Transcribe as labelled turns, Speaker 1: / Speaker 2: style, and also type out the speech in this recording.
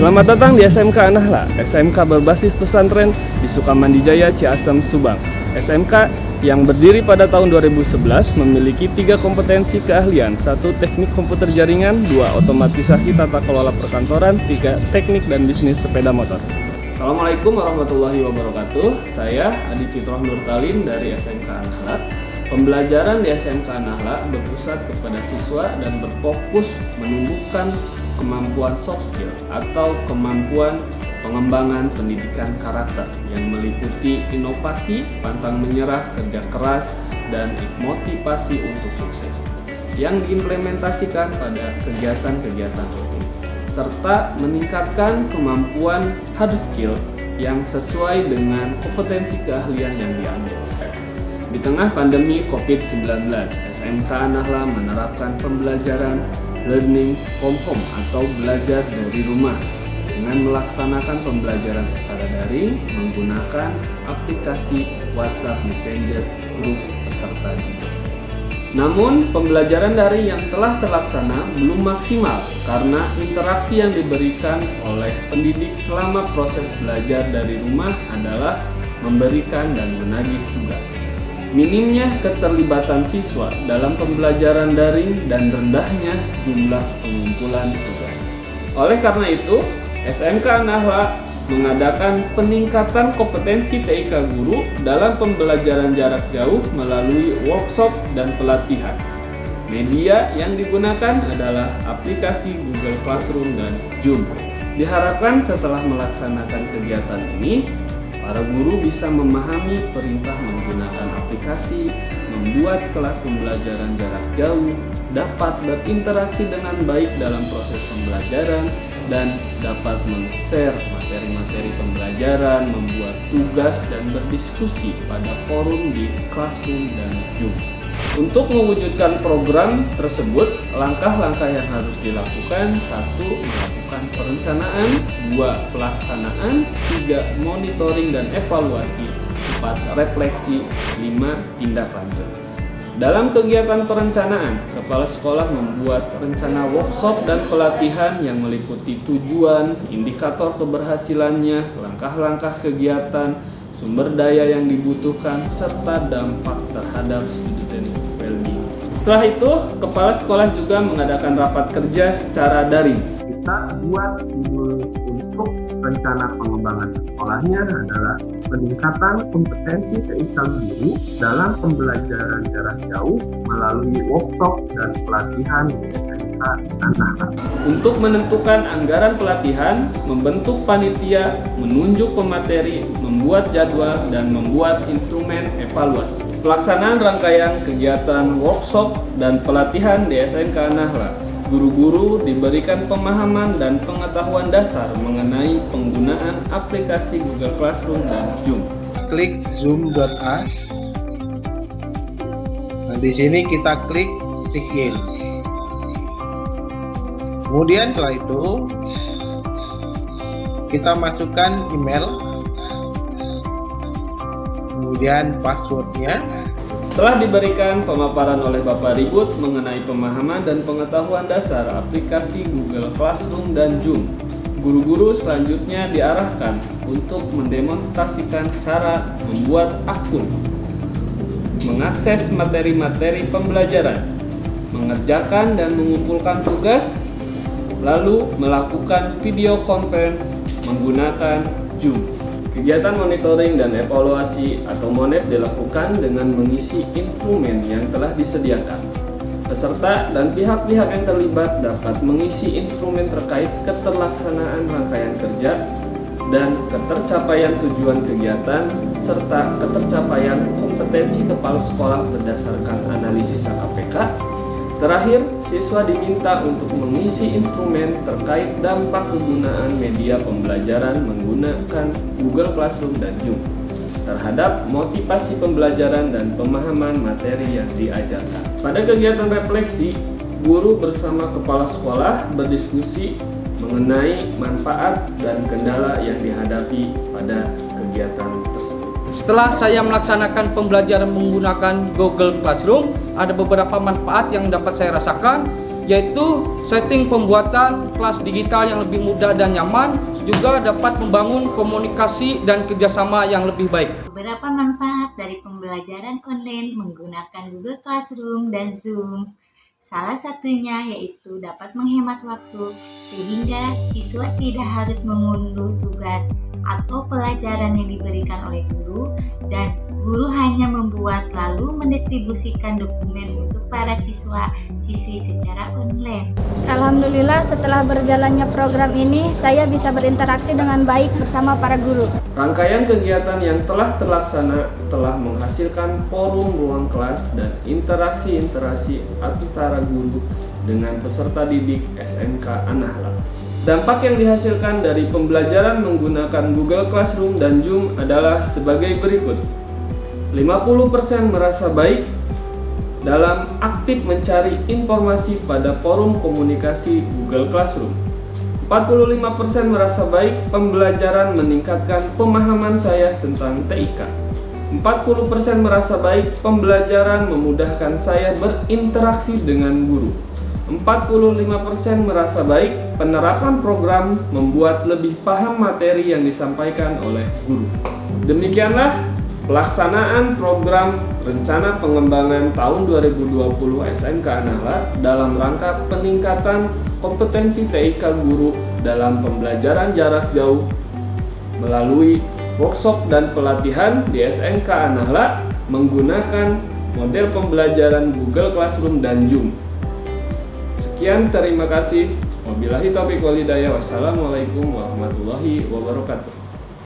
Speaker 1: Selamat datang di SMK Nahla, SMK berbasis pesantren di Sukamandijaya, Ciasem, Subang. SMK yang berdiri pada tahun 2011 memiliki 3 kompetensi keahlian, 1 teknik komputer jaringan, 2 otomatisasi tata kelola perkantoran, 3 teknik dan bisnis sepeda motor. Assalamualaikum warahmatullahi wabarakatuh. Saya Adi Fitroh Nurtalin dari SMK Nahla. Pembelajaran di SMK Nahla berpusat kepada siswa dan berfokus menumbuhkan kemampuan soft skill atau kemampuan pengembangan pendidikan karakter yang meliputi inovasi, pantang menyerah, kerja keras, dan motivasi untuk sukses yang diimplementasikan pada kegiatan-kegiatan rutin serta meningkatkan kemampuan hard skill yang sesuai dengan kompetensi keahlian yang diambil. Di tengah pandemi COVID-19, SMK Nahla menerapkan pembelajaran learning from home atau belajar dari rumah dengan melaksanakan pembelajaran secara daring menggunakan aplikasi WhatsApp Messenger grup peserta didik. Namun, pembelajaran daring yang telah terlaksana belum maksimal karena interaksi yang diberikan oleh pendidik selama proses belajar dari rumah adalah memberikan dan menagih tugas. Minimnya keterlibatan siswa dalam pembelajaran daring dan rendahnya jumlah pengumpulan tugas. Oleh karena itu, SMK Nahla mengadakan peningkatan kompetensi TIK guru dalam pembelajaran jarak jauh melalui workshop dan pelatihan. Media yang digunakan adalah aplikasi Google Classroom dan Zoom. Diharapkan setelah melaksanakan kegiatan ini, para guru bisa memahami perintah menggunakan aplikasi, membuat kelas pembelajaran jarak jauh, dapat berinteraksi dengan baik dalam proses pembelajaran, dan dapat men-share materi-materi pembelajaran, membuat tugas, dan berdiskusi pada forum di Classroom dan Zoom. Untuk mewujudkan program tersebut, langkah-langkah yang harus dilakukan: 1. Melakukan perencanaan, 2. Pelaksanaan, 3. Monitoring dan evaluasi, 4. Refleksi, 5. Tindak lanjut. Dalam kegiatan perencanaan, kepala sekolah membuat rencana workshop dan pelatihan yang meliputi tujuan, indikator keberhasilannya, langkah-langkah kegiatan, sumber daya yang dibutuhkan, serta dampak terhadap student well-being. Setelah itu, kepala sekolah juga mengadakan rapat kerja secara daring. Kita buat untuk rencana pengembangan sekolahnya adalah peningkatan kompetensi TIK guru dalam pembelajaran jarak jauh melalui workshop dan pelatihan di SMK Nahla. Untuk menentukan anggaran pelatihan, membentuk panitia, menunjuk pemateri, membuat jadwal, dan membuat instrumen evaluasi. Pelaksanaan rangkaian kegiatan workshop dan pelatihan di SMK Nahla. Guru-guru diberikan pemahaman dan pengetahuan dasar mengenai penggunaan aplikasi Google Classroom dan Zoom.
Speaker 2: Klik zoom.us. Nah, di sini kita klik sign in. Kemudian setelah itu kita masukkan email, kemudian passwordnya.
Speaker 1: Setelah diberikan pemaparan oleh Bapak Ribut mengenai pemahaman dan pengetahuan dasar aplikasi Google Classroom dan Zoom, guru-guru selanjutnya diarahkan untuk mendemonstrasikan cara membuat akun, mengakses materi-materi pembelajaran, mengerjakan dan mengumpulkan tugas, lalu melakukan video conference menggunakan Zoom. Kegiatan monitoring dan evaluasi atau MONEV dilakukan dengan mengisi instrumen yang telah disediakan. Peserta dan pihak-pihak yang terlibat dapat mengisi instrumen terkait keterlaksanaan rangkaian kerja dan ketercapaian tujuan kegiatan serta ketercapaian kompetensi kepala sekolah berdasarkan analisis KPK. Terakhir, siswa diminta untuk mengisi instrumen terkait dampak kegunaan media pembelajaran menggunakan Google Classroom dan Zoom terhadap motivasi pembelajaran dan pemahaman materi yang diajarkan. Pada kegiatan refleksi, guru bersama kepala sekolah berdiskusi mengenai manfaat dan kendala yang dihadapi pada kegiatan tersebut.
Speaker 3: Setelah saya melaksanakan pembelajaran menggunakan Google Classroom, ada beberapa manfaat yang dapat saya rasakan. yaitu setting pembuatan kelas digital yang lebih mudah dan nyaman, juga dapat membangun komunikasi dan kerjasama yang lebih baik.
Speaker 4: Beberapa manfaat dari pembelajaran online menggunakan Google Classroom dan Zoom. Salah satunya yaitu dapat menghemat waktu, sehingga siswa tidak harus mengunduh tugas atau pelajaran yang diberikan oleh guru, dan guru hanya membuat lalu mendistribusikan dokumen untuk para siswa-siswi secara online.
Speaker 5: Alhamdulillah, setelah berjalannya program ini, saya bisa berinteraksi dengan baik bersama para guru.
Speaker 1: Rangkaian kegiatan yang telah terlaksana telah menghasilkan forum ruang kelas dan interaksi antara guru dengan peserta didik SMK An-Nahla. Dampak yang dihasilkan dari pembelajaran menggunakan Google Classroom dan Zoom adalah sebagai berikut. 50% merasa baik dalam aktif mencari informasi pada forum komunikasi Google Classroom. 45% merasa baik pembelajaran meningkatkan pemahaman saya tentang TIK. 40% merasa baik pembelajaran memudahkan saya berinteraksi dengan guru. 45% merasa baik penerapan program membuat lebih paham materi yang disampaikan oleh guru. Demikianlah pelaksanaan program Rencana Pengembangan tahun 2020 SMK An-Nahla dalam rangka peningkatan kompetensi TIK guru dalam pembelajaran jarak jauh melalui workshop dan pelatihan di SMK An-Nahla menggunakan model pembelajaran Google Classroom dan Zoom. Sekian, terima kasih. Wabillahi taufiq wal hidayah. Wassalamualaikum warahmatullahi wabarakatuh.